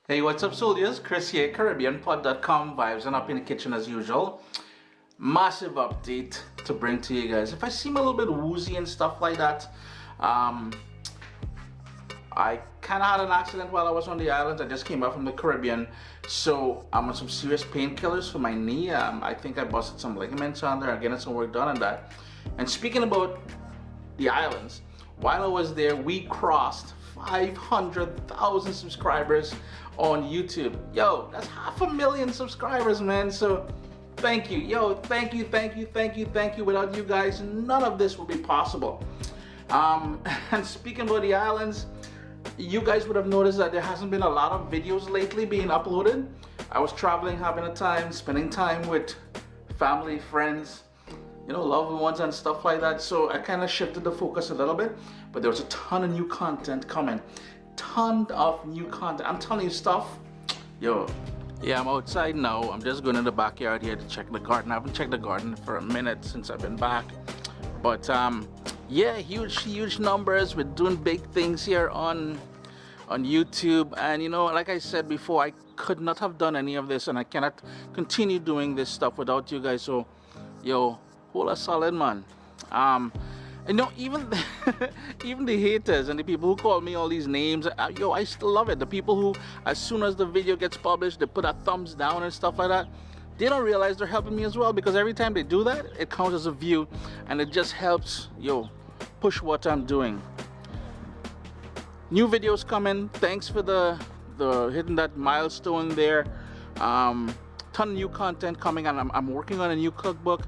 Hey, what's up, soldiers? Chris here, CaribbeanPod.com, vibes and up in the kitchen as usual. Massive update to bring to you guys. If I seem a little bit woozy and stuff like that, I kind of had an accident while I was on the islands. I just came back from the Caribbean, so I'm on some serious painkillers for my knee. I think I busted some ligaments on there. I'm getting some work done on that. And speaking about the islands, while I was there, we crossed 500,000 subscribers on YouTube. Yo, that's 500,000 subscribers, man. So thank you. Yo, thank you. Without you guys, none of this would be possible. And speaking about the islands, you guys would have noticed that there hasn't been a lot of videos lately being uploaded. I was traveling, having a time, spending time with family, friends, loved ones and stuff like that. So I kind of shifted the focus a little bit, but there was a ton of new content coming. Ton of new content. I'm telling you stuff. Yo, yeah, I'm outside now. I'm just going in the backyard here to check the garden. I haven't checked the garden for a minute since I've been back. But yeah, huge numbers. We're doing big things here on YouTube. And like I said before, I could not have done any of this, and I cannot continue doing this stuff without you guys. So yo, hold a solid, man. Even even the haters and the people who call me all these names, I still love it. The people who, as soon as the video gets published, they put a thumbs down and stuff like that. They don't realize they're helping me as well, because every time they do that, it counts as a view, and it just helps push what I'm doing. New videos coming. Thanks for the hitting that milestone there. Ton of new content coming, and I'm working on a new cookbook.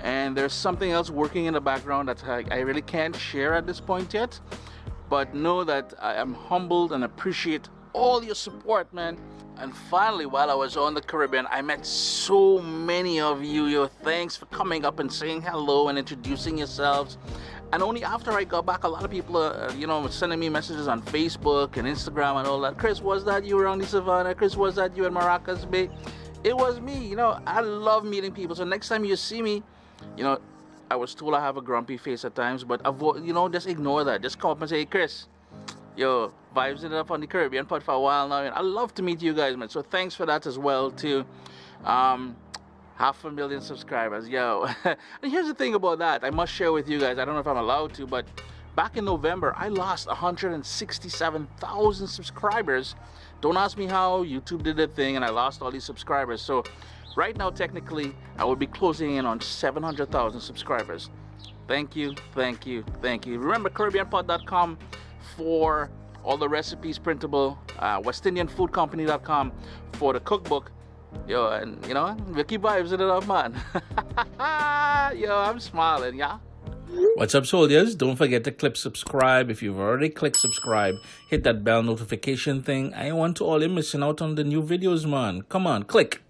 And there's something else working in the background that I really can't share at this point yet. But know that I am humbled and appreciate all your support, man. And finally, while I was on the Caribbean, I met so many of you. Yo, thanks for coming up and saying hello and introducing yourselves. And only after I got back, a lot of people are, sending me messages on Facebook and Instagram and all that. Chris, was that you around the Savannah? Chris, was that you in Maracas Bay? It was me. I love meeting people. So next time you see me, I was told I have a grumpy face at times, but just ignore that. Just come up and say, hey, Chris, yo, vibes it up on the Caribbean pod for a while now, and I love to meet you guys, man. So thanks for that as well, too. 500,000 subscribers, yo. And here's the thing about that, I must share with you guys. I don't know if I'm allowed to, but back in November, I lost 167,000 subscribers. Don't ask me how. YouTube did their thing, and I lost all these subscribers. So right now, technically, I would be closing in on 700,000 subscribers. Thank you. Remember, CaribbeanPod.com for all the recipes printable, WestIndianFoodCompany.com for the cookbook. Yo, and we keep vibes in it up, man. Yo, I'm smiling, yeah. What's up, soldiers? Don't forget to click subscribe. If you've already clicked subscribe, hit that bell notification thing. I want to all you missing out on the new videos, man. Come on, click.